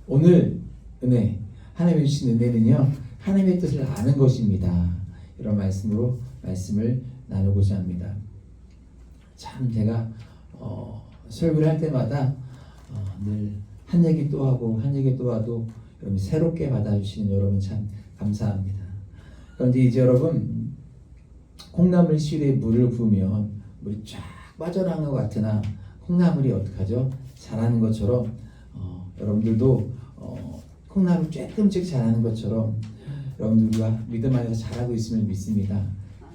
오늘 은혜, 하나님이 주신 은혜는요, 하나님의 뜻을 아는 것입니다. 이런 말씀으로 말씀을 나누고자 합니다. 참 제가 설교를 할 때마다 늘 한 얘기 또 하고 한 얘기 또 하도 여러분 새롭게 받아주시는 여러분 참 감사합니다. 그런데 이제 여러분, 콩나물 시루에 물을 부으면 물이 쫙 빠져나가는 것 같으나 콩나물이 어떡하죠? 자라는 것처럼 여러분들도 콩나물 조금씩 자라는 것처럼 여러분들과 믿음 안에서 자라고 있음을 믿습니다.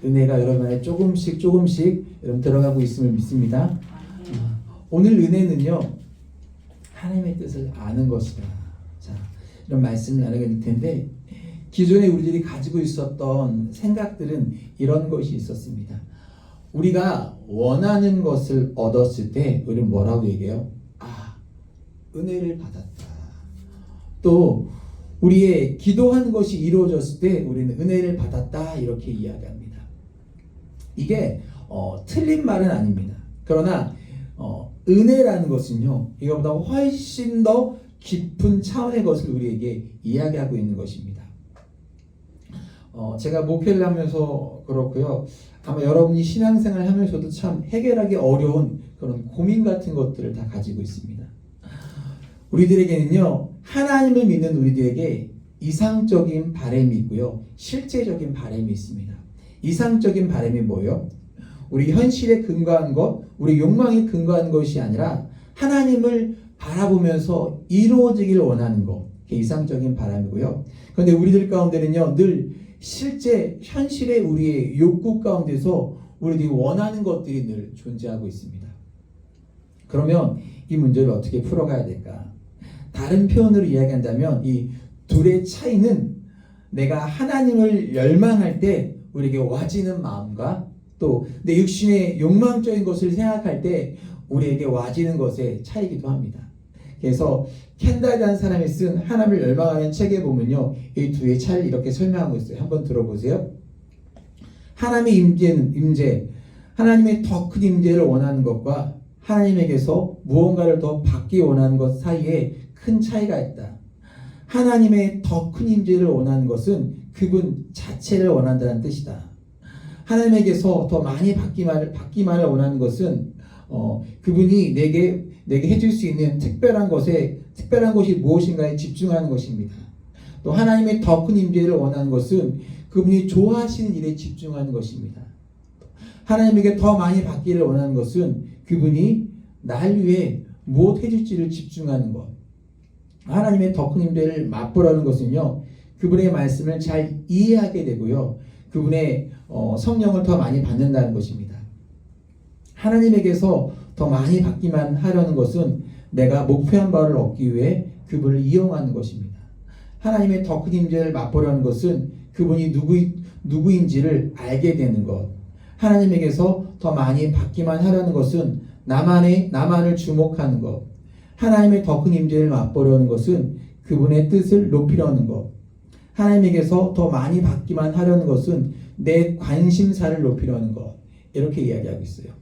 은혜가 여러분 안에 조금씩 여러분 들어가고 있음을 믿습니다. 오늘 은혜는요, 하나님의 뜻을 아는 것이다. 자, 이런 말씀을 나누게 될 텐데, 기존에 우리들이 가지고 있었던 생각들은 이런 것이 있었습니다. 우리가 원하는 것을 얻었을 때 우리는 뭐라고 얘기해요? 은혜를 받았다. 또 우리의 기도한 것이 이루어졌을 때 우리는 은혜를 받았다, 이렇게 이야기합니다. 이게 틀린 말은 아닙니다. 그러나 은혜라는 것은요, 이거보다 훨씬 더 깊은 차원의 것을 우리에게 이야기하고 있는 것입니다. 제가 목회를 하면서 그렇고요, 아마 여러분이 신앙생활 하면서도 참 해결하기 어려운 그런 고민 같은 것들을 다 가지고 있습니다. 우리들에게는요, 하나님을 믿는 우리들에게 이상적인 바람이 있고요, 실제적인 바람이 있습니다. 이상적인 바람이 뭐예요? 우리 현실에 근거한 것, 우리 욕망에 근거한 것이 아니라 하나님을 바라보면서 이루어지기를 원하는 것, 그게 이상적인 바람이고요. 그런데 우리들 가운데는요, 늘 실제 현실의 우리의 욕구 가운데서 우리들이 원하는 것들이 늘 존재하고 있습니다. 그러면 이 문제를 어떻게 풀어가야 될까? 다른 표현으로 이야기한다면 이 둘의 차이는 내가 하나님을 열망할 때 우리에게 와지는 마음과 또 내 육신의 욕망적인 것을 생각할 때 우리에게 와지는 것의 차이기도 합니다. 그래서 켄달이라는 사람이 쓴 하나님을 열망하는 책에 보면요, 이 두의 차이를 이렇게 설명하고 있어요. 한번 들어보세요. 하나님의 임재, 하나님의 더 큰 임재를 원하는 것과 하나님에게서 무언가를 더 받기 원하는 것 사이에 큰 차이가 있다. 하나님의 더 큰 임재를 원하는 것은 그분 자체를 원한다는 뜻이다. 하나님에게서 더 많이 받기만을 원하는 것은 그분이 내게 해줄 수 있는 특별한 것이 무엇인가에 집중하는 것입니다. 또 하나님의 더 큰 임재를 원하는 것은 그분이 좋아하시는 일에 집중하는 것입니다. 하나님에게 더 많이 받기를 원하는 것은 그분이 날 위해 무엇 해줄지를 집중하는 것. 하나님의 더 큰 임재를 맛보라는 것은요, 그분의 말씀을 잘 이해하게 되고요, 그분의 성령을 더 많이 받는다는 것입니다. 하나님에게서 더 많이 받기만 하려는 것은 내가 목표한 바를 얻기 위해 그분을 이용하는 것입니다. 하나님의 더 큰 임재를 맛보려는 것은 그분이 누구인지를 알게 되는 것. 하나님에게서 더 많이 받기만 하려는 것은 나만을 주목하는 것. 하나님의 더 큰 임재를 맛보려는 것은 그분의 뜻을 높이려는 것. 하나님에게서 더 많이 받기만 하려는 것은 내 관심사를 높이려는 것. 이렇게 이야기하고 있어요.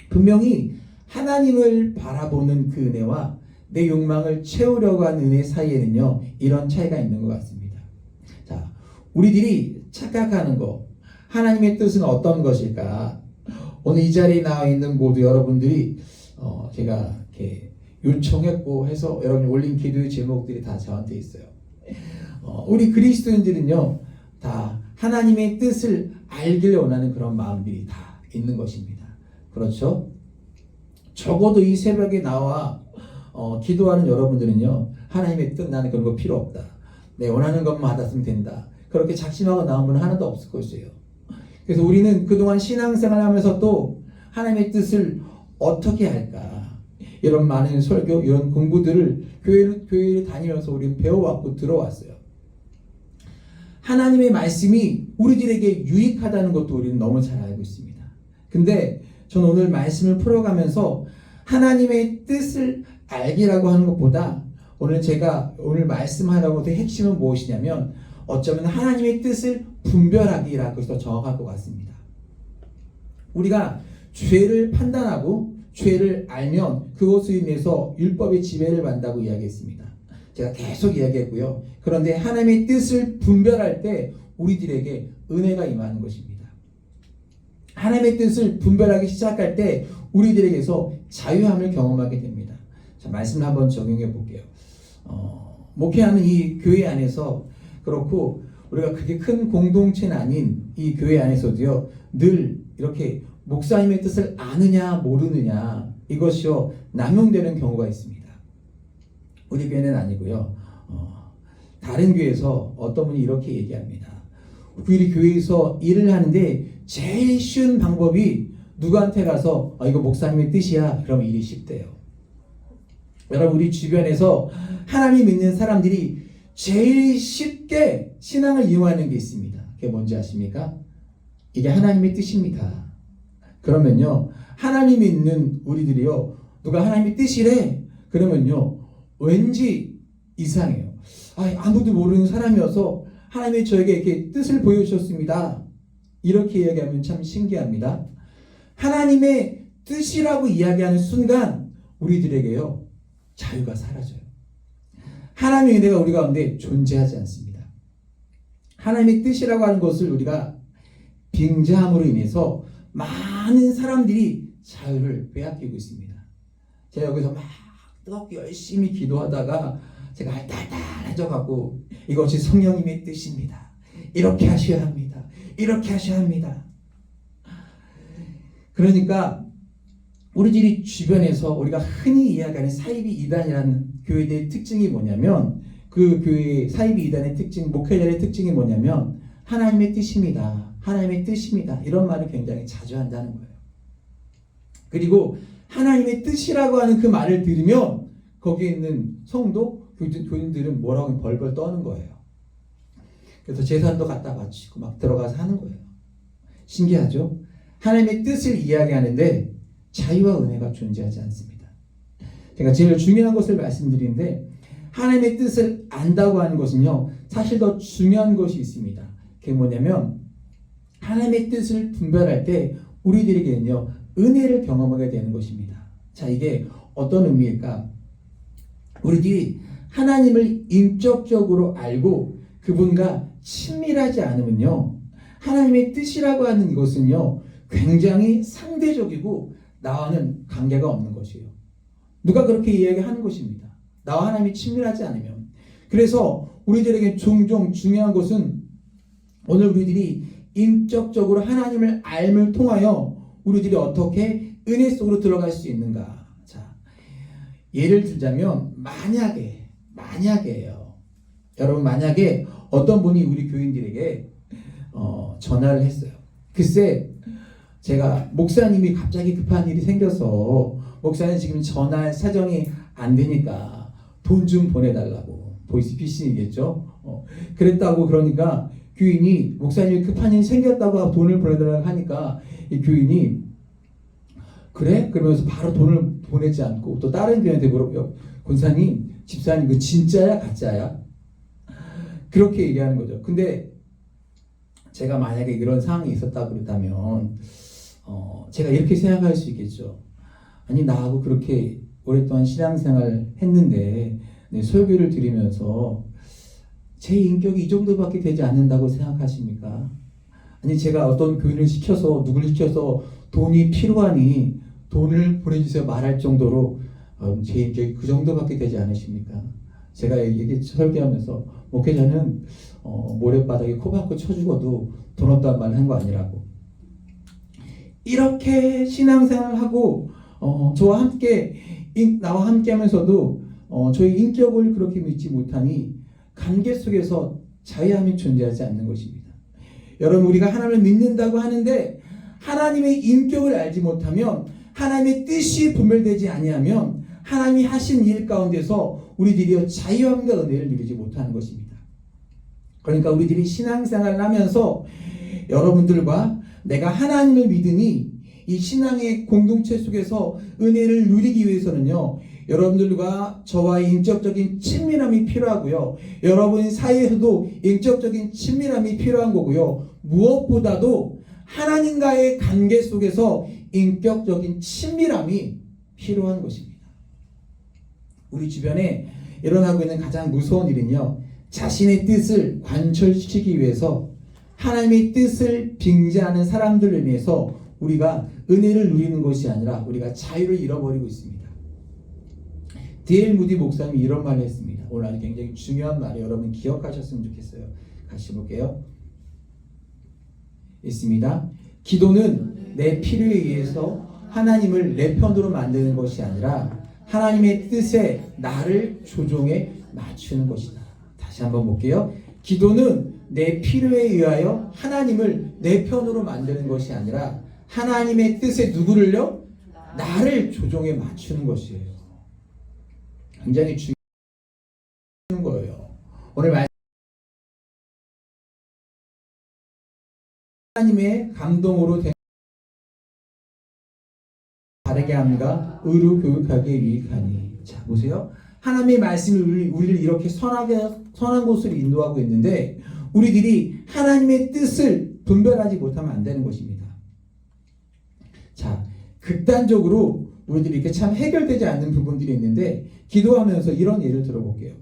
분명히 하나님을 바라보는 그 은혜와 내 욕망을 채우려고 하는 은혜 사이에는요, 이런 차이가 있는 것 같습니다. 자, 우리들이 착각하는 것, 하나님의 뜻은 어떤 것일까? 오늘 이 자리에 나와 있는 모두 여러분들이 제가 이렇게 요청했고 해서 여러분이 올린 기도의 제목들이 다 저한테 있어요. 우리 그리스도인들은요, 다 하나님의 뜻을 알기를 원하는 그런 마음들이 다 있는 것입니다. 그렇죠? 적어도 이 새벽에 나와 기도하는 여러분들은요, 하나님의 뜻, 나는 그런 거 필요 없다, 내 원하는 것만 받았으면 된다, 그렇게 작심하고 나온 분은 하나도 없을 것이에요. 그래서 우리는 그동안 신앙생활 하면서 또 하나님의 뜻을 어떻게 할까, 이런 많은 설교, 이런 공부들을 교회를 다니면서 우리는 배워왔고 들어왔어요. 하나님의 말씀이 우리들에게 유익하다는 것도 우리는 너무 잘 알고 있습니다. 근데 저는 오늘 말씀을 풀어가면서 하나님의 뜻을 알기라고 하는 것보다 오늘 말씀하라고 된 핵심은 무엇이냐면, 어쩌면 하나님의 뜻을 분별하기라고 해서 더 정확할 것 같습니다. 우리가 죄를 판단하고 죄를 알면 그것으로 인해서 율법의 지배를 받는다고 이야기했습니다. 제가 계속 이야기했고요. 그런데 하나님의 뜻을 분별할 때 우리들에게 은혜가 임하는 것입니다. 하나님의 뜻을 분별하기 시작할 때 우리들에게서 자유함을 경험하게 됩니다. 자, 말씀을 한번 적용해 볼게요. 목회하는 이 교회 안에서 그렇고 우리가 그게 큰 공동체는 아닌 이 교회 안에서도요, 늘 이렇게 목사님의 뜻을 아느냐 모르느냐 이것이요 남용되는 경우가 있습니다. 우리 교회는 아니고요. 다른 교회에서 어떤 분이 이렇게 얘기합니다. 우리 교회에서 일을 하는데 제일 쉬운 방법이 누구한테 가서 이거 목사님의 뜻이야 그러면 일이 쉽대요. 여러분, 우리 주변에서 하나님 믿는 사람들이 제일 쉽게 신앙을 이용하는 게 있습니다. 그게 뭔지 아십니까? 이게 하나님의 뜻입니다. 그러면요, 하나님 믿는 우리들이요, 누가 하나님의 뜻이래 그러면요 왠지 이상해요. 아무도 모르는 사람이어서 하나님이 저에게 이렇게 뜻을 보여주셨습니다. 이렇게 이야기하면 참 신기합니다. 하나님의 뜻이라고 이야기하는 순간 우리들에게요 자유가 사라져요. 하나님의 은혜가 우리 가운데 존재하지 않습니다. 하나님의 뜻이라고 하는 것을 우리가 빙자함으로 인해서 많은 사람들이 자유를 빼앗기고 있습니다. 제가 여기서 막 뜨겁게 열심히 기도하다가 제가 알딸딸해져 갖고 이것이 성령님의 뜻입니다. 이렇게 하셔야 합니다. 이렇게 하셔야 합니다. 그러니까 우리들이 주변에서 우리가 흔히 이야기하는 사이비 이단이라는 교회들의 특징이 뭐냐면, 그 교회 사이비 이단의 특징, 목회자의 특징이 뭐냐면 하나님의 뜻입니다. 하나님의 뜻입니다. 이런 말을 굉장히 자주 한다는 거예요. 그리고 하나님의 뜻이라고 하는 그 말을 들으면 거기에 있는 성도, 교인들은 뭐라고 벌벌 떠는 거예요. 그래서 제사도 갖다 바치고 막 들어가서 하는 거예요. 신기하죠? 하나님의 뜻을 이야기하는데 자유와 은혜가 존재하지 않습니다. 제가 제일 중요한 것을 말씀드리는데, 하나님의 뜻을 안다고 하는 것은요 사실 더 중요한 것이 있습니다. 그게 뭐냐면 하나님의 뜻을 분별할 때 우리들에게는요 은혜를 경험하게 되는 것입니다. 자, 이게 어떤 의미일까? 우리들이 하나님을 인격적으로 알고 그분과 친밀하지 않으면요 하나님의 뜻이라고 하는 이것은요 굉장히 상대적이고 나와는 관계가 없는 것이에요. 누가 그렇게 이야기하는 것입니다. 나와 하나님이 친밀하지 않으면. 그래서 우리들에게 종종 중요한 것은 오늘 우리들이 인격적으로 하나님을 알을 통하여 우리들이 어떻게 은혜 속으로 들어갈 수 있는가. 자, 예를 들자면 만약에요. 여러분, 만약에 어떤 분이 우리 교인들에게 전화를 했어요. 글쎄, 제가 목사님이 갑자기 급한 일이 생겨서 목사님 지금 전화할 사정이 안 되니까 돈 좀 보내달라고. 보이스피싱이겠죠. 그랬다고. 그러니까 교인이 목사님이 급한 일이 생겼다고 돈을 보내달라고 하니까 이 교인이 그래? 그러면서 바로 돈을 보내지 않고 또 다른 교인한테 물어봐요. 권사님, 집사님 그 진짜야 가짜야? 그렇게 얘기하는 거죠. 근데 제가 만약에 이런 상황이 있었다 그랬다면 제가 이렇게 생각할 수 있겠죠. 아니, 나하고 그렇게 오랫동안 신앙생활을 했는데 설교를 드리면서 제 인격이 이 정도밖에 되지 않는다고 생각하십니까? 아니, 제가 어떤 교인을 시켜서 누구를 시켜서 돈이 필요하니 돈을 보내주세요 말할 정도로 제 인격이 그 정도밖에 되지 않으십니까? 제가 얘기 설교하면서 목회자는 모래바닥에 코 박고 쳐 죽어도 돈 없다는 말 한 거 아니라고. 이렇게 신앙생활을 하고 저와 함께 나와 함께 하면서도 저희 인격을 그렇게 믿지 못하니 관계 속에서 자유함이 존재하지 않는 것입니다. 여러분, 우리가 하나님을 믿는다고 하는데 하나님의 인격을 알지 못하면, 하나님의 뜻이 분별되지 아니하면 하나님이 하신 일 가운데서 우리들이 자유함과 은혜를 누리지 못하는 것입니다. 그러니까 우리들이 신앙생활을 하면서 여러분들과 내가 하나님을 믿으니 이 신앙의 공동체 속에서 은혜를 누리기 위해서는요, 여러분들과 저와의 인격적인 친밀함이 필요하고요, 여러분 사이에서도 인격적인 친밀함이 필요한 거고요, 무엇보다도 하나님과의 관계 속에서 인격적인 친밀함이 필요한 것입니다. 우리 주변에 일어나고 있는 가장 무서운 일은요, 자신의 뜻을 관철시키기 위해서 하나님의 뜻을 빙자하는 사람들을 위해서 우리가 은혜를 누리는 것이 아니라 우리가 자유를 잃어버리고 있습니다. D.L. 무디 목사님이 이런 말을 했습니다. 오늘 아주 굉장히 중요한 말을 여러분 기억하셨으면 좋겠어요. 같이 볼게요. 있습니다. 기도는 내 필요에 의해서 하나님을 내 편으로 만드는 것이 아니라 하나님의 뜻에 나를 조종해 맞추는 것이다. 다시 한번 볼게요. 기도는 내 필요에 의하여 하나님을 내 편으로 만드는 것이 아니라 하나님의 뜻에 누구를요? 나를 조종해 맞추는 것이에요. 굉장히 중요한 거예요. 오늘 말씀 하나님의 감동으로 된 바르게 함과 의로 교육하기에 유익하니. 자, 보세요. 하나님의 말씀이 우리를 이렇게 선한 곳으로 인도하고 있는데 우리들이 하나님의 뜻을 분별하지 못하면 안 되는 것입니다. 자, 극단적으로 우리들이 이렇게 참 해결되지 않는 부분들이 있는데 기도하면서 이런 예를 들어볼게요.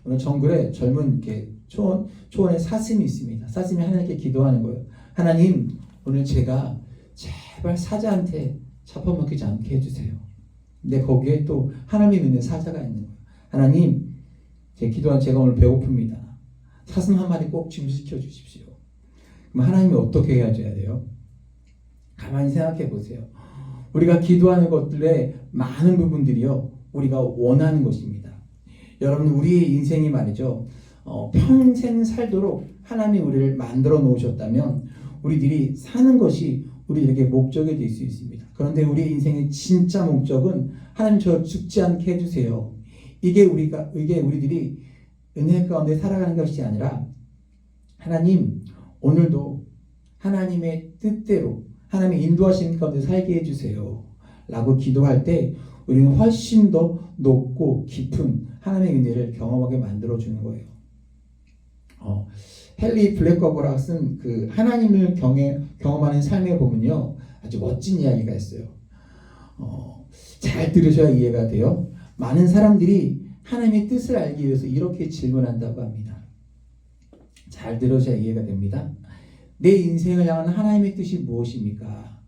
오늘 정글에 젊은 이렇게 초원의 사슴이 있습니다. 사슴이 하나님께 기도하는 거예요. 하나님, 오늘 제가 제발 사자한테 잡아먹히지 않게 해주세요. 근데 거기에 또 하나님이 믿는 사자가 있는 거예요. 하나님, 제가 오늘 배고픕니다. 사슴 한 마리 꼭 준비시켜 주십시오. 그럼 하나님이 어떻게 해줘야 돼요? 가만히 생각해 보세요. 우리가 기도하는 것들의 많은 부분들이요, 우리가 원하는 것입니다. 여러분, 우리의 인생이 말이죠, 평생 살도록 하나님이 우리를 만들어 놓으셨다면 우리들이 사는 것이 우리에게 목적이 될 수 있습니다. 그런데 우리의 인생의 진짜 목적은 하나님 저 죽지 않게 해주세요. 이게 우리들이 은혜 가운데 살아가는 것이 아니라 하나님, 오늘도 하나님의 뜻대로 하나님의 인도하신 가운데 살게 해주세요 라고 기도할 때 우리는 훨씬 더 높고 깊은 하나님의 은혜를 경험하게 만들어주는 거예요. 헨리 블랙거버가 쓴 그 하나님을 경험하는 삶에 보면요, 아주 멋진 이야기가 있어요. 잘 들으셔야 이해가 돼요. 많은 사람들이 하나님의 뜻을 알기 위해서 이렇게 질문한다고 합니다. 잘 들으셔야 이해가 됩니다. 내 인생을 향한 하나님의 뜻이 무엇입니까?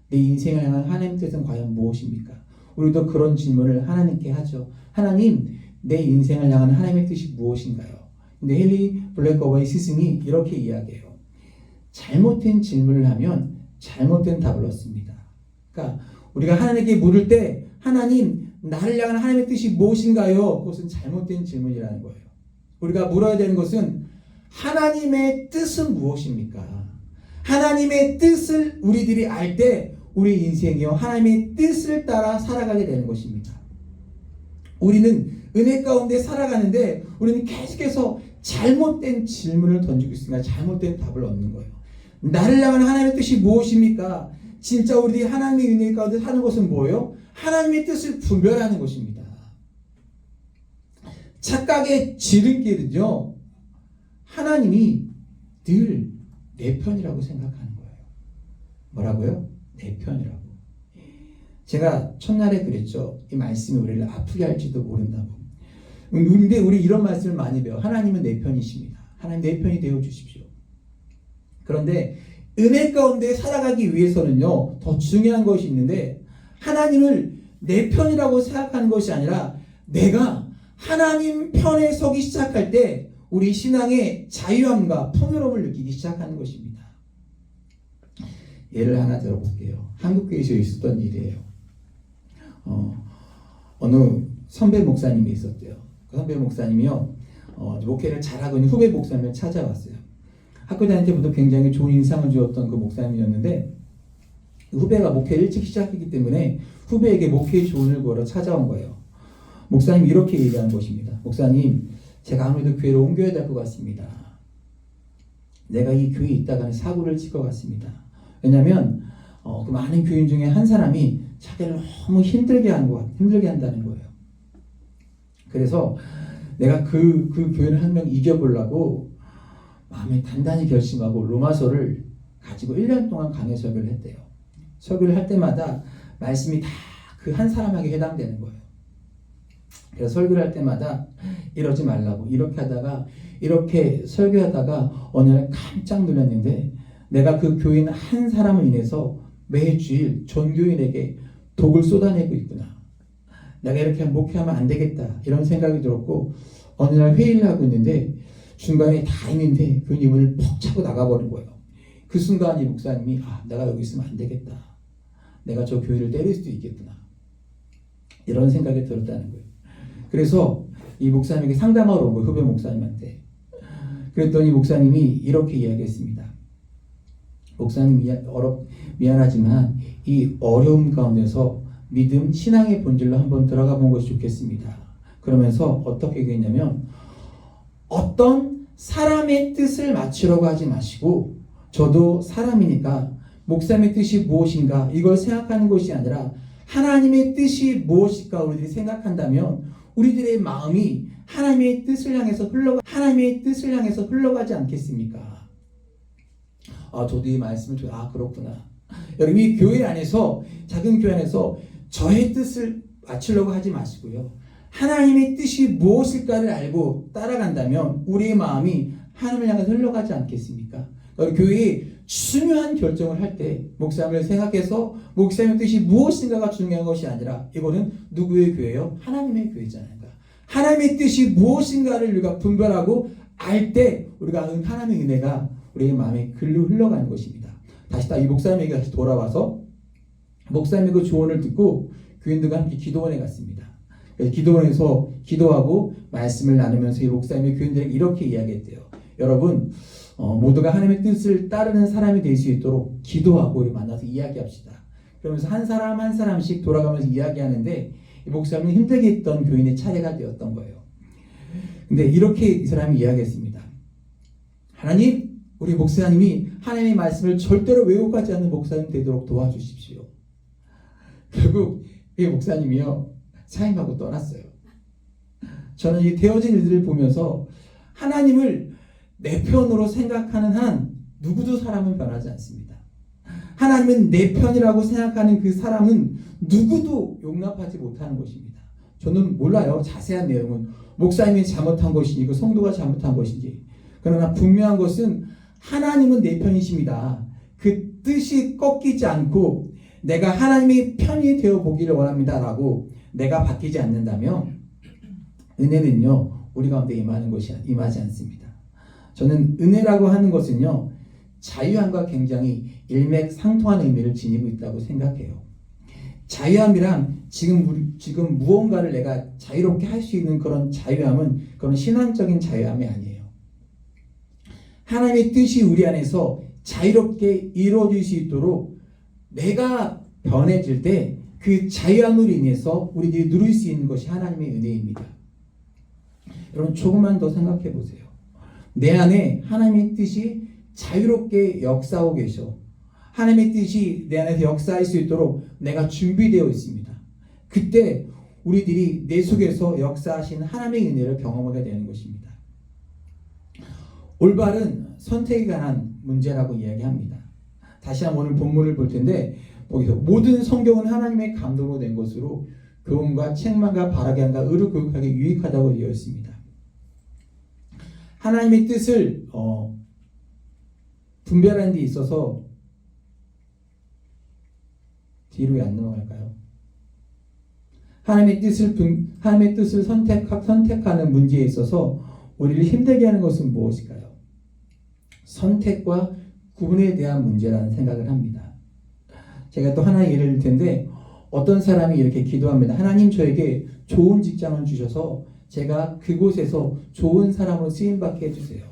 내 인생을 향한 하나님의 뜻은 과연 무엇입니까? 우리도 그런 질문을 하나님께 하죠. 하나님, 내 인생을 향한 하나님의 뜻이 무엇인가요? 근데 헨리 블랙거버의 스승이 이렇게 이야기해요. 잘못된 질문을 하면 잘못된 답을 얻습니다. 그러니까 우리가 하나님께 물을 때 하나님, 나를 향한 하나님의 뜻이 무엇인가요? 그것은 잘못된 질문이라는 거예요. 우리가 물어야 되는 것은 하나님의 뜻은 무엇입니까? 하나님의 뜻을 우리들이 알 때 우리 인생이요, 하나님의 뜻을 따라 살아가게 되는 것입니다. 우리는 은혜 가운데 살아가는데 우리는 계속해서 잘못된 질문을 던지고 있으니까 잘못된 답을 얻는 거예요. 나를 향한 하나님의 뜻이 무엇입니까? 진짜 우리들이 하나님의 은혜 가운데 사는 것은 뭐예요? 하나님의 뜻을 분별하는 것입니다. 착각의 지름길은요, 하나님이 늘 내 편이라고 생각하는 거예요. 뭐라고요? 내 편이라고. 제가 첫날에 그랬죠. 이 말씀이 우리를 아프게 할지도 모른다고. 근데 우리 이런 말씀을 많이 배워요. 하나님은 내 편이십니다. 하나님 내 편이 되어 주십시오. 그런데 은혜 가운데 살아가기 위해서는요, 더 중요한 것이 있는데 하나님을 내 편이라고 생각하는 것이 아니라 내가 하나님 편에 서기 시작할 때 우리 신앙의 자유함과 풍요로움을 느끼기 시작하는 것입니다. 예를 하나 들어볼게요. 한국교회에서 있었던 일이에요. 어느 선배 목사님이 있었대요. 그 선배 목사님이요, 목회를 잘하고 있는 후배 목사님을 찾아왔어요. 학교 다닐 때부터 굉장히 좋은 인상을 주었던 그 목사님이었는데 후배가 목회를 일찍 시작했기 때문에 후배에게 목회의 조언을 구하러 찾아온 거예요. 목사님이 이렇게 얘기하는 것입니다. 목사님, 제가 아무래도 교회를 옮겨야 될 것 같습니다. 내가 이 교회에 있다가는 사고를 칠 것 같습니다. 왜냐하면 그 많은 교인 중에 한 사람이 자기를 너무 힘들게 한다는 거예요. 그래서 내가 그 교인을 한 명 이겨보려고 마음에 단단히 결심하고 로마서를 가지고 1년 동안 강해 설교를 했대요. 설교를 할 때마다 말씀이 다 그 한 사람에게 해당되는 거예요. 그래서 설교를 할 때마다 이러지 말라고 이렇게 설교하다가 어느 날 깜짝 놀랐는데 내가 그 교인 한 사람을 인해서 매주일 전교인에게 독을 쏟아내고 있구나. 내가 이렇게 목회하면 안 되겠다 이런 생각이 들었고 어느 날 회의를 하고 있는데 중간에 다 있는데 교인이 문을 퍽 차고 나가버린 거예요. 그 순간 이 목사님이 내가 여기 있으면 안 되겠다. 내가 저 교회를 때릴 수도 있겠구나. 이런 생각이 들었다는 거예요. 그래서 이 목사님에게 상담하러 온 거예요. 후배 목사님한테. 그랬더니 목사님이 이렇게 이야기했습니다. 목사님 미안하지만 이 어려움 가운데서 믿음, 신앙의 본질로 한번 들어가 본 것이 좋겠습니다. 그러면서 어떻게 얘기했냐면 어떤 사람의 뜻을 맞추려고 하지 마시고 저도 사람이니까 목사님의 뜻이 무엇인가 이걸 생각하는 것이 아니라 하나님의 뜻이 무엇일까 우리들이 생각한다면 우리들의 마음이 하나님의 뜻을 향해서 흘러가지 않겠습니까? 저도 이 말씀을 그렇구나. 여러분 이 교회 안에서 작은 교회 안에서 저의 뜻을 맞추려고 하지 마시고요. 하나님의 뜻이 무엇일까를 알고 따라간다면 우리의 마음이 하나님을 향해서 흘러가지 않겠습니까? 교회에 중요한 결정을 할 때 목사님을 생각해서 목사님의 뜻이 무엇인가가 중요한 것이 아니라 이거는 누구의 교회요? 하나님의 교회잖아요. 하나님의 뜻이 무엇인가를 우리가 분별하고 알 때 우리가 하나님의 은혜가 우리의 마음에 글로 흘러가는 것입니다. 다시 이 목사님에게 다시 돌아와서 목사님의 그 조언을 듣고 교인들과 함께 기도원에 갔습니다. 그래서 기도원에서 기도하고 말씀을 나누면서 이 목사님이 교인들에게 이렇게 이야기했대요. 여러분 모두가 하나님의 뜻을 따르는 사람이 될 수 있도록 기도하고 우리 만나서 이야기합시다. 그러면서 한 사람 한 사람씩 돌아가면서 이야기하는데 이 목사님이 힘들게 했던 교인의 차례가 되었던 거예요. 근데 이렇게 이 사람이 이야기했습니다. 하나님, 우리 목사님이 하나님의 말씀을 절대로 왜곡하지 않는 목사님 되도록 도와주십시오. 결국 이 목사님이요 사임하고 떠났어요. 저는 이 되어진 일들을 보면서 하나님을 내 편으로 생각하는 한 누구도 사람은 변하지 않습니다. 하나님은 내 편이라고 생각하는 그 사람은 누구도 용납하지 못하는 것입니다. 저는 몰라요. 자세한 내용은 목사님이 잘못한 것인지 그 성도가 잘못한 것인지. 그러나 분명한 것은 하나님은 내 편이십니다. 그 뜻이 꺾이지 않고 내가 하나님의 편이 되어 보기를 원합니다라고 내가 바뀌지 않는다면 은혜는요 우리 가운데 임하지 않습니다. 저는 은혜라고 하는 것은요 자유함과 굉장히 일맥상통한 의미를 지니고 있다고 생각해요. 자유함이란 지금 무언가를 내가 자유롭게 할 수 있는 그런 자유함은 그런 신앙적인 자유함이 아니에요. 하나님의 뜻이 우리 안에서 자유롭게 이루어질 수 있도록 내가 변해질 때 그 자유함으로 인해서 우리들이 누릴 수 있는 것이 하나님의 은혜입니다. 여러분 조금만 더 생각해 보세요. 내 안에 하나님의 뜻이 자유롭게 역사하고 계셔. 하나님의 뜻이 내 안에서 역사할 수 있도록 내가 준비되어 있습니다. 그때 우리들이 내 속에서 역사하신 하나님의 은혜를 경험하게 되는 것입니다. 올바른 선택에 관한 문제라고 이야기합니다. 다시 한번 오늘 본문을 볼 텐데 거기서 모든 성경은 하나님의 감동으로 된 것으로 교훈과 책망과 바라게 함과 의를 교육하기 유익하다고 되어 있습니다. 하나님의 뜻을 분별하는 데 있어서 뒤로 왜 안 넘어갈까요? 하나님의 뜻을 선택하는 문제에 있어서 우리를 힘들게 하는 것은 무엇일까요? 선택과 구분에 대한 문제라는 생각을 합니다. 제가 또 하나의 예를 들 텐데 어떤 사람이 이렇게 기도합니다. 하나님 저에게 좋은 직장을 주셔서 제가 그곳에서 좋은 사람으로 쓰임받게 해주세요.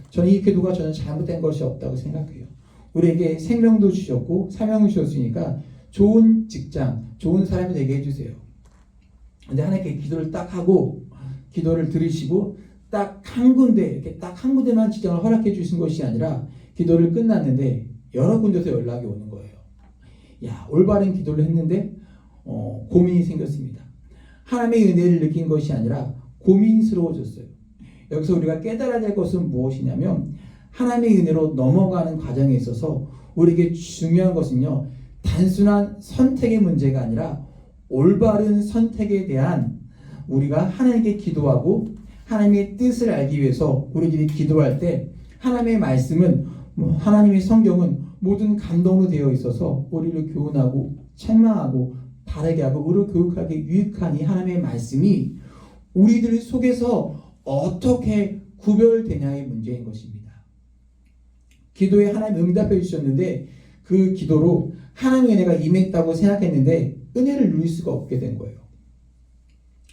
저는 이 기도가 저는 잘못된 것이 없다고 생각해요. 우리에게 생명도 주셨고 사명을 주셨으니까 좋은 직장, 좋은 사람이 되게 해주세요. 근데 하나님께 기도를 딱 하고 기도를 들으시고 딱 한 군데, 이렇게 딱 한 군데만 직장을 허락해 주신 것이 아니라 기도를 끝났는데 여러 군데서 연락이 오는 거예요. 올바른 기도를 했는데 고민이 생겼습니다. 하나님의 은혜를 느낀 것이 아니라 고민스러워졌어요. 여기서 우리가 깨달아야 될 것은 무엇이냐면 하나님의 은혜로 넘어가는 과정에 있어서 우리에게 중요한 것은요 단순한 선택의 문제가 아니라 올바른 선택에 대한 우리가 하나님께 기도하고 하나님의 뜻을 알기 위해서 우리들이 기도할 때 하나님의 말씀은 하나님의 성경은 모든 감동으로 되어 있어서 우리를 교훈하고 책망하고 바르게 하고 우리를 교육하게 유익한 이 하나님의 말씀이 우리들 속에서 어떻게 구별되냐의 문제인 것입니다. 기도에 하나님 응답해 주셨는데 그 기도로 하나님의 은혜가 임했다고 생각했는데 은혜를 누릴 수가 없게 된 거예요.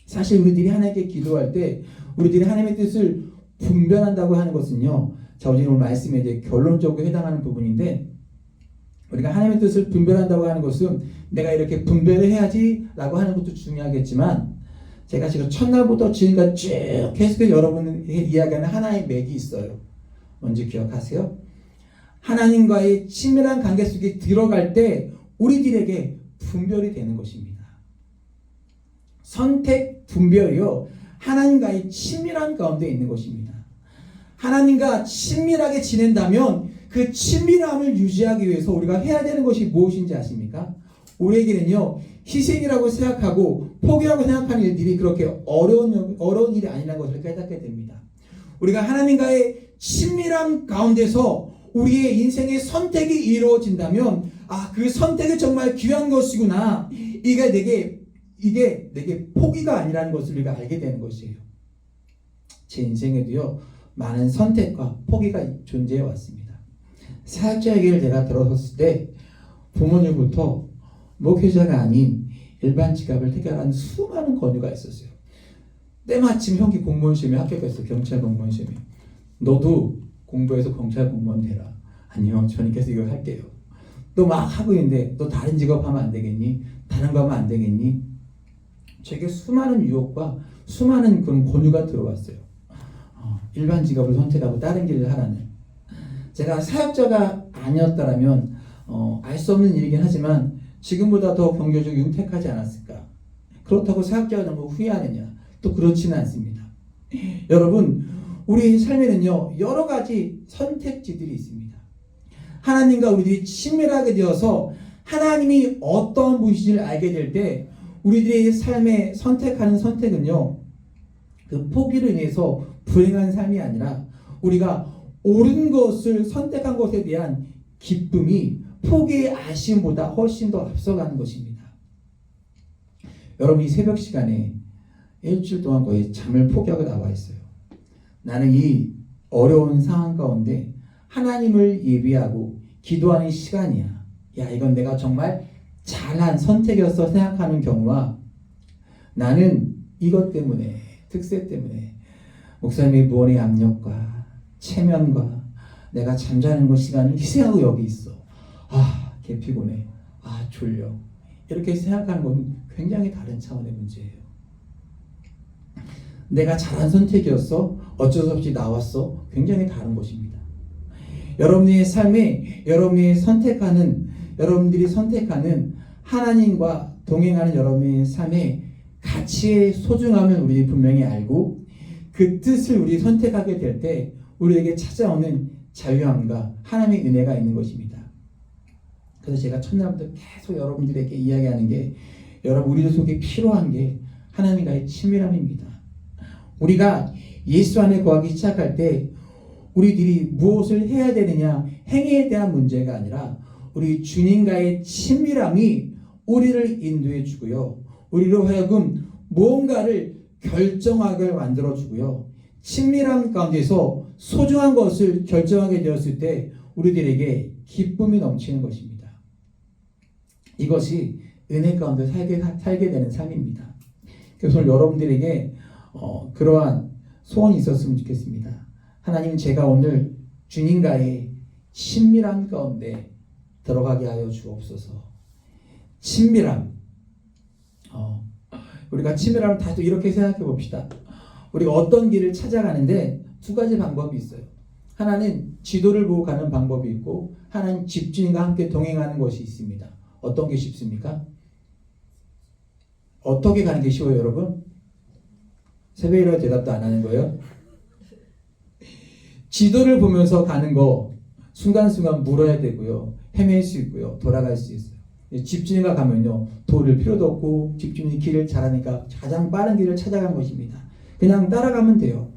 사실 우리들이 하나님께 기도할 때 우리들이 하나님의 뜻을 분별한다고 하는 것은요. 자, 오늘 말씀에 이제 결론적으로 해당하는 부분인데 우리가 하나님의 뜻을 분별한다고 하는 것은 내가 이렇게 분별을 해야지라고 하는 것도 중요하겠지만 제가 지금 첫날부터 지금까지 쭉 계속해서 여러분에게 이야기하는 하나의 맥이 있어요. 뭔지 기억하세요? 하나님과의 친밀한 관계 속에 들어갈 때 우리들에게 분별이 되는 것입니다. 선택 분별이요. 하나님과의 친밀한 가운데 있는 것입니다. 하나님과 친밀하게 지낸다면 그 친밀함을 유지하기 위해서 우리가 해야 되는 것이 무엇인지 아십니까? 우리에게는요. 희생이라고 생각하고 포기라고 생각하는 일들이 그렇게 어려운 일이 아니라는 것을 깨닫게 됩니다. 우리가 하나님과의 친밀한 가운데서 우리의 인생의 선택이 이루어진다면 그 선택이 정말 귀한 것이구나. 이게 내게 포기가 아니라는 것을 우리가 알게 되는 것이에요. 제 인생에도요. 많은 선택과 포기가 존재해 왔습니다. 사역자 얘기를 제가 들었을 때 부모님부터 목회자가 아닌 일반 직업을 택하라는 수많은 권유가 있었어요. 때마침 형이 공무원 시험에 합격했어. 경찰 공무원 시험에. 너도 공부해서 경찰 공무원 되라. 아니요. 저는 계속 이걸 할게요. 너 막 하고 있는데 너 다른 직업 하면 안 되겠니? 다른 거 하면 안 되겠니? 제게 수많은 유혹과 수많은 그런 권유가 들어왔어요. 일반 직업을 선택하고 다른 길을 하라는. 제가 사역자가 아니었다라면 알 수 없는 일이긴 하지만 지금보다 더 경제적 윤택하지 않았을까? 그렇다고 사역자가 너무 후회하느냐? 또 그렇지는 않습니다. 여러분, 우리 삶에는요 여러 가지 선택지들이 있습니다. 하나님과 우리들이 친밀하게 되어서 하나님이 어떤 분이신지를 알게 될 때 우리들의 삶에 선택하는 선택은요 그 포기로 인해서 불행한 삶이 아니라 우리가 옳은 것을 선택한 것에 대한 기쁨이 포기의 아쉬움보다 훨씬 더 앞서가는 것입니다. 여러분 이 새벽 시간에 일주일 동안 거의 잠을 포기하고 나와 있어요. 나는 이 어려운 상황 가운데 하나님을 예비하고 기도하는 시간이야. 야, 이건 내가 정말 잘한 선택이었어 생각하는 경우와 나는 이것 때문에 특세 때문에 목사님의 무언의 압력과 체면과 내가 잠자는 것 시간을 희생하고 여기 있어. 개 피곤해. 졸려. 이렇게 생각하는 건 굉장히 다른 차원의 문제예요. 내가 잘한 선택이었어. 어쩔 수 없이 나왔어. 굉장히 다른 것입니다. 여러분의 삶에 여러분들이 선택하는 하나님과 동행하는 여러분의 삶에 가치의 소중함을 우리 분명히 알고 그 뜻을 우리 선택하게 될 때 우리에게 찾아오는 자유함과 하나님의 은혜가 있는 것입니다. 그래서 제가 첫날부터 계속 여러분들에게 이야기하는 게 여러분 우리들 속에 필요한 게 하나님과의 친밀함입니다. 우리가 예수 안에 거하기 시작할 때 우리들이 무엇을 해야 되느냐 행위에 대한 문제가 아니라 우리 주님과의 친밀함이 우리를 인도해 주고요. 우리로 하여금 무언가를 결정하게 만들어 주고요. 친밀함 가운데서 소중한 것을 결정하게 되었을 때 우리들에게 기쁨이 넘치는 것입니다. 이것이 은혜 가운데 살게 되는 삶입니다. 그래서 오늘 여러분들에게 그러한 소원이 있었으면 좋겠습니다. 하나님, 제가 오늘 주님과의 친밀한 가운데 들어가게 하여 주옵소서. 친밀함. 우리가 친밀함을 다시 이렇게 생각해 봅시다. 우리가 어떤 길을 찾아가는데 두 가지 방법이 있어요. 하나는 지도를 보고 가는 방법이 있고 하나는 집주인과 함께 동행하는 것이 있습니다. 어떤 게 쉽습니까? 어떻게 가는 게 쉬워요, 여러분? 새벽이라고 대답도 안 하는 거예요? 지도를 보면서 가는 거 순간순간 물어야 되고요. 헤맬 수 있고요. 돌아갈 수 있어요. 집주인과 가면요, 돌을 필요도 없고 집주인이 길을 잘하니까 가장 빠른 길을 찾아간 것입니다. 그냥 따라가면 돼요.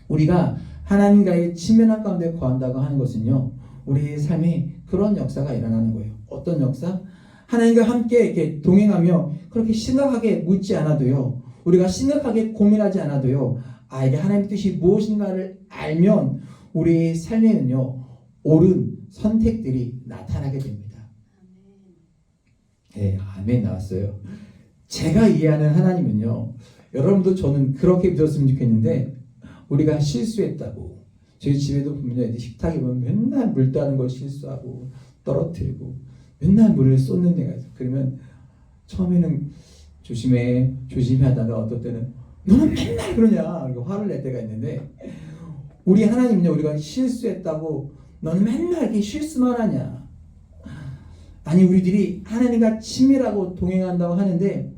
우리가 하나님과의 친밀한 가운데 거한다고 하는 것은요, 우리의 삶에 그런 역사가 일어나는 거예요. 어떤 역사? 하나님과 함께 이렇게 동행하며 그렇게 심각하게 묻지 않아도요, 우리가 심각하게 고민하지 않아도요, 이게 하나님의 뜻이 무엇인가를 알면 우리의 삶에는요, 옳은 선택들이 나타나게 됩니다. 네, 아멘 나왔어요. 제가 이해하는 하나님은요, 여러분도 저는 그렇게 믿었으면 좋겠는데, 우리가 실수했다고, 저희 집에도 보면 식탁에 보면 맨날 물 따는 걸 실수하고 떨어뜨리고 맨날 물을 쏟는 데가 있어요. 그러면 처음에는 조심해 하다가 어떨 때는 너는 맨날 그러냐 이렇게 화를 낼 때가 있는데, 우리 하나님은요, 우리가 실수했다고 너는 맨날 이렇게 실수만 하냐. 아니, 우리들이 하나님과 친밀하고 동행한다고 하는데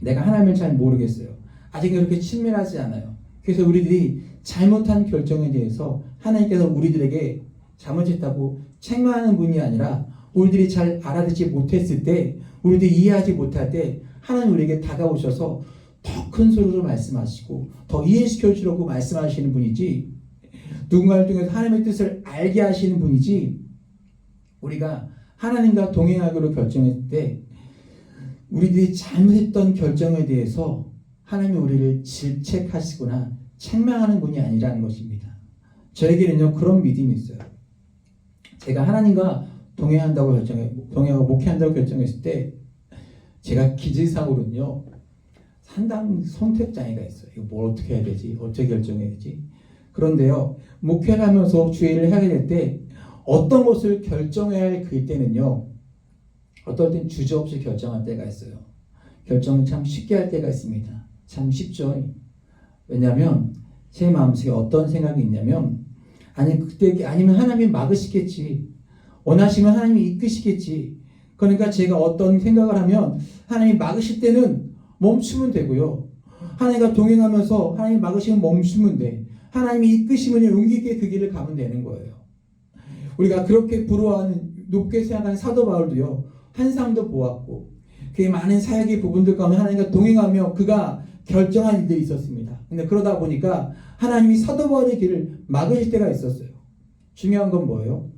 내가 하나님을 잘 모르겠어요. 아직 그렇게 친밀하지 않아요. 그래서 우리들이 잘못한 결정에 대해서 하나님께서 우리들에게 잘못했다고 책망하는 분이 아니라, 우리들이 잘 알아듣지 못했을 때, 우리들이 이해하지 못할 때 하나님 우리에게 다가오셔서 더 큰 소리로 말씀하시고 더 이해시켜 주려고 말씀하시는 분이지, 누군가를 통해서 하나님의 뜻을 알게 하시는 분이지, 우리가 하나님과 동행하기로 결정했을 때 우리들이 잘못했던 결정에 대해서 하나님이 우리를 질책하시거나 책망하는 분이 아니라는 것입니다. 저에게는요, 그런 믿음이 있어요. 제가 하나님과 동행하고 목회한다고 결정했을 때, 제가 기질상으로는요, 상당히 선택장애가 있어요. 이거 뭘 어떻게 해야 되지? 어떻게 결정해야 되지? 그런데요, 목회를 하면서 주의를 하게 될 때, 어떤 것을 결정해야 할 그때는요, 어떨 땐 주저없이 결정할 때가 있어요. 결정을 참 쉽게 할 때가 있습니다. 참 쉽죠. 왜냐하면 제 마음속에 어떤 생각이 있냐면, 아니면 하나님이 막으시겠지, 원하시면 하나님이 이끄시겠지. 그러니까 제가 어떤 생각을 하면 하나님이 막으실 때는 멈추면 되고요, 하나님과 동행하면서 하나님이 막으시면 멈추면 돼. 하나님이 이끄시면 용기 있게 그 길을 가면 되는 거예요. 우리가 그렇게 부러워하는, 높게 생각하는 사도 바울도요, 환상도 보았고 그의 많은 사역의 부분들 가운데 하나님과 동행하며 그가 결정한 일들이 있었습니다. 근데 그러다 보니까 하나님이 사도 바울의 길을 막으실 때가 있었어요. 중요한 건 뭐예요?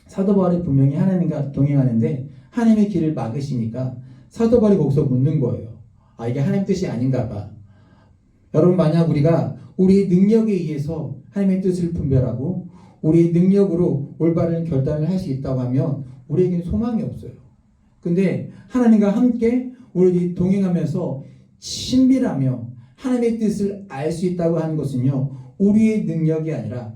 사도 바울이 분명히 하나님과 동행하는데 하나님의 길을 막으시니까 사도 바울이 거기서 묻는 거예요. 이게 하나님 뜻이 아닌가 봐. 여러분, 만약 우리가 우리의 능력에 의해서 하나님의 뜻을 분별하고 우리의 능력으로 올바른 결단을 할 수 있다고 하면 우리에게는 소망이 없어요. 근데 하나님과 함께 우리들이 동행하면서 친밀하며 하나님의 뜻을 알 수 있다고 하는 것은요, 우리의 능력이 아니라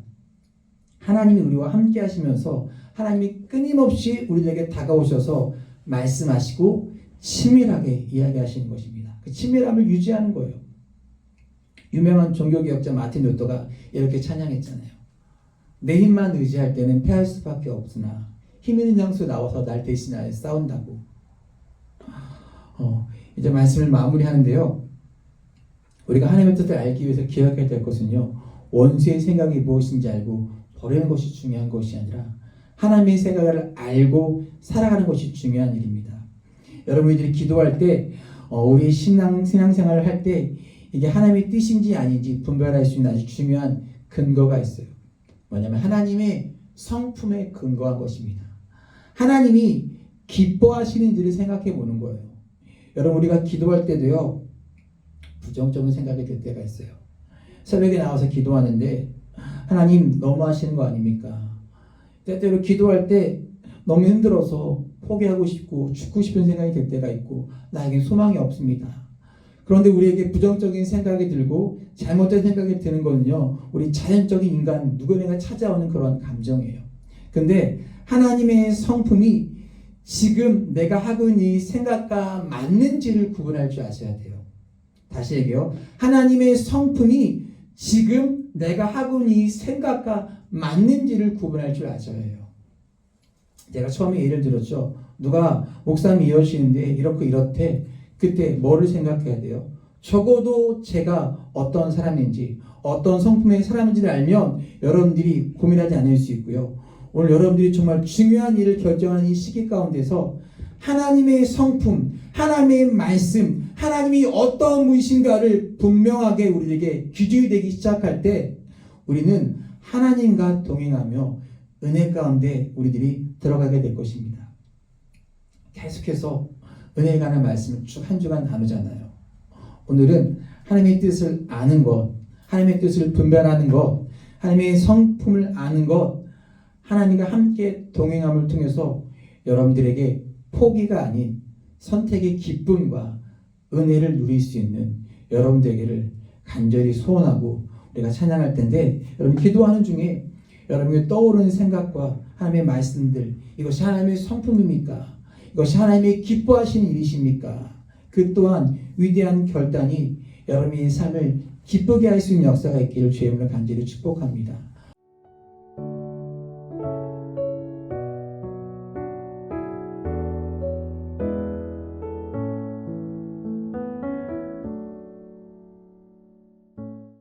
하나님이 우리와 함께 하시면서 하나님이 끊임없이 우리에게 다가오셔서 말씀하시고 친밀하게 이야기하시는 것입니다. 그 친밀함을 유지하는 거예요. 유명한 종교개혁자 마틴 루터가 이렇게 찬양했잖아요. 내 힘만 의지할 때는 패할 수밖에 없으나 힘 있는 장소에 나와서 날 대신하여 싸운다고. 이제 말씀을 마무리하는데요, 우리가 하나님의 뜻을 알기 위해서 기억해야 될 것은요, 원수의 생각이 무엇인지 알고 버리는 것이 중요한 것이 아니라 하나님의 생각을 알고 살아가는 것이 중요한 일입니다. 여러분들이 기도할 때, 우리 신앙생활을 할 때 이게 하나님의 뜻인지 아닌지 분별할 수 있는 아주 중요한 근거가 있어요. 뭐냐면 하나님의 성품에 근거한 것입니다. 하나님이 기뻐하시는지를 생각해 보는 거예요. 여러분, 우리가 기도할 때도요, 부정적인 생각이 들 때가 있어요. 새벽에 나와서 기도하는데 하나님 너무 하시는 거 아닙니까? 때때로 기도할 때 너무 힘들어서 포기하고 싶고 죽고 싶은 생각이 들 때가 있고 나에겐 소망이 없습니다. 그런데 우리에게 부정적인 생각이 들고 잘못된 생각이 드는 거는요, 우리 자연적인 인간 누구나 찾아오는 그런 감정이에요. 근데 하나님의 성품이 지금 내가 하고 있는 이 생각과 맞는지를 구분할 줄 아셔야 돼요. 다시 얘기해요. 하나님의 성품이 지금 내가 하고 있는 이 생각과 맞는지를 구분할 줄 아셔야 해요. 제가 처음에 예를 들었죠. 누가 목사님 이러시는데 이렇고 이렇대. 그때 뭐를 생각해야 돼요? 적어도 제가 어떤 사람인지, 어떤 성품의 사람인지를 알면 여러분들이 고민하지 않을 수 있고요. 오늘 여러분들이 정말 중요한 일을 결정하는 이 시기 가운데서 하나님의 성품, 하나님의 말씀, 하나님이 어떤 분이신가를 분명하게 우리에게 기준이 되기 시작할 때 우리는 하나님과 동행하며 은혜 가운데 우리들이 들어가게 될 것입니다. 계속해서 은혜에 관한 말씀을 쭉 한 주간 나누잖아요. 오늘은 하나님의 뜻을 아는 것, 하나님의 뜻을 분별하는 것, 하나님의 성품을 아는 것, 하나님과 함께 동행함을 통해서 여러분들에게 포기가 아닌 선택의 기쁨과 은혜를 누릴 수 있는 여러분들에게를 간절히 소원하고 우리가 찬양할 텐데, 여러분 기도하는 중에 여러분이 떠오르는 생각과 하나님의 말씀들, 이것이 하나님의 성품입니까? 이것이 하나님의 기뻐하시는 일이십니까? 그 또한 위대한 결단이 여러분의 삶을 기쁘게 할 수 있는 역사가 있기를 주의 이름으로 간절히 축복합니다.